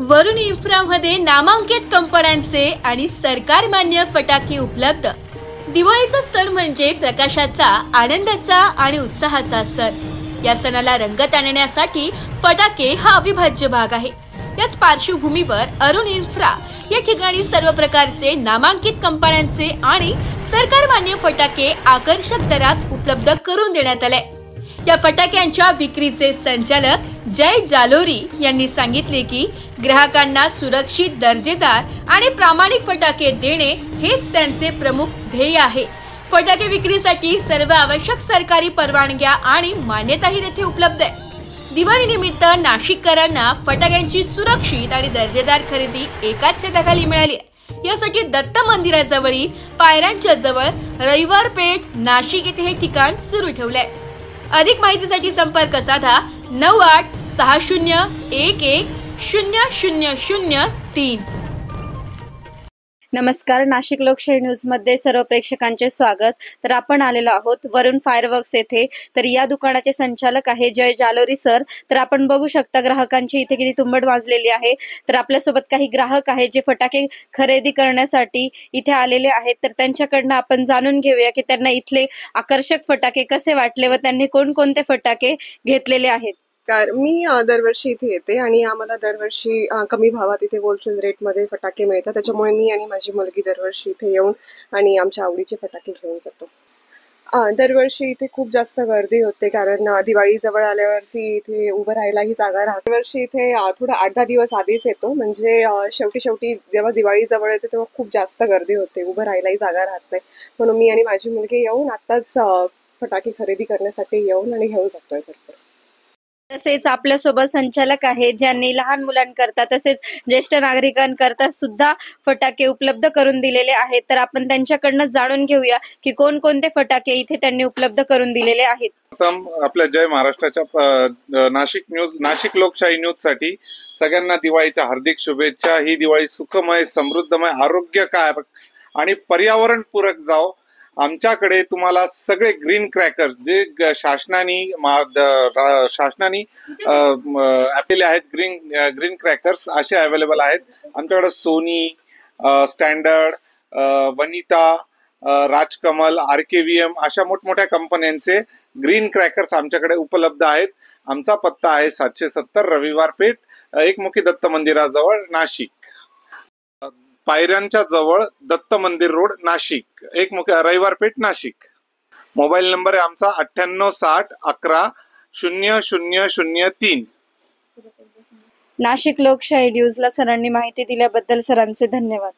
वरुण इन्फ्रामध्ये नामांकित कंपन्यांचे आणि सरकार मान्य फटाके उपलब्ध। दिवाळीचा सण म्हणजे प्रकाशाचा, आनंदाचा आणि उत्साहाचा सण। या सणाला रंगत आणण्यासाठी फटाके हा अविभाज्य भाग आहे। याच पार्श्वभूमीवर अरुण इन्फ्रा या ठिकाणी सर्व प्रकारचे नामांकित कंपन्यांचे आणि सरकार मान्य फटाके आकर्षक दरात उपलब्ध करून देण्यात आले। या फटाक्यांच्या विक्रीचे संचालक जय जालोरी यांनी सांगितले की ग्राहकांना सुरक्षित, दर्जेदार आणि प्रामाणिक फटाके देणे हेच त्यांचे प्रमुख ध्येय आहे। फटाके विक्रीसाठी सर्व आवश्यक सरकारी परवानग्या आणि मान्यताही तेथे उपलब्ध आहे। दिवाळीनिमित्त नाशिककरांना फटाक्यांची सुरक्षित आणि दर्जेदार खरेदी एकाच छताखाली मिळाली। यासाठी दत्त मंदिराजवळील पायऱ्यांच्या जवळ रविवार पेठ नाशिक येथे हे ठिकाण सुरू ठेवले आहे। अधिक माहितीसाठी संपर्क साधा 9860110003। नमस्कार, नाशिक लोकशाही न्यूज मध्ये सर्व प्रेक्षकांचे स्वागत। तर आपण आलेलो आहोत वरुण फायरवर्क्स येथे। तर या दुकानाचे संचालक आहे जय जालोरी सर। तर आपण बघू शकता ग्राहकांची इथे किती तुंबड वाजलेली आहे। तर आपल्यासोबत काही ग्राहक आहेत जे फटाके खरेदी करण्यासाठी इथे आलेले आहेत। तर त्यांच्याकडनं आपण जाणून घेऊया की त्यांना इथले आकर्षक फटाके कसे वाटले व त्यांनी कोणकोणते फटाके घेतलेले आहेत। मी दरवर्षी इथे येते आणि आम्हाला दरवर्षी कमी भावात इथे होलसेल रेटमध्ये फटाके मिळतात। त्याच्यामुळे मी आणि माझी मुलगी दरवर्षी इथे येऊन आणि आमच्या आवडीचे फटाके घेऊन जातो। दरवर्षी इथे खूप जास्त गर्दी होते कारण दिवाळी जवळ आल्यावरती इथे उभं राहायलाही जागा राहते। दरवर्षी इथे थोडं 8-10 दिवस आधीच येतो, म्हणजे शेवटी जेव्हा दिवाळी जवळ येते तेव्हा खूप जास्त गर्दी होते, उभं राहायलाही जागा राहत नाही। म्हणून मी आणि माझी मुलगी येऊन आत्ताच फटाके खरेदी करण्यासाठी येऊन आणि घेऊन जातोय भरपूर। तसेच आपल्यासोबत संचालक आहेत ज्यांनी लहान मुलांकरता तसेच ज्येष्ठ नागरिकांकरता सुद्धा फटाके उपलब्ध करून दिलेले आहेत। तर आपण त्यांच्याकडनं जाणून घेऊया की कोणकोणते फटाके इथे त्यांनी उपलब्ध करून दिलेले आहेत। आपल्या जय महाराष्ट्राच्या नाशिक लोकशाही न्यूज साठी सगळ्यांना दिवाळीच्या हार्दिक शुभेच्छा। ही दिवाळी सुखमय, समृद्धमय, आरोग्यकारक आणि पर्यावरणपूरक जाओ। आमच्याकडे तुम्हाला सगळे ग्रीन क्रॅकर्स जे शासनाने आपले आहेत, ग्रीन क्रॅकर्स असे अवेलेबल आहेत। आमच्याकडे Sony, standard, Vanita, Rajkamal, RKVM अशा मोठमोठ्या कंपन्यांचे ग्रीन क्रॅकर्स आमच्याकडे उपलब्ध आहेत। आमचा पत्ता आहे 770 रविवार पेठ, एकमुखी दत्त मंदिराजवळ नाशिक, पायऱ्यांच्या जवळ दत्त मंदिर रोड नाशिक, एकमुखी रविवार पेठ नाशिक। मोबाईल नंबर आहे आमचा 9860110003। नाशिक लोकशाही न्यूजला सरांनी माहिती दिल्याबद्दल सरांचे धन्यवाद।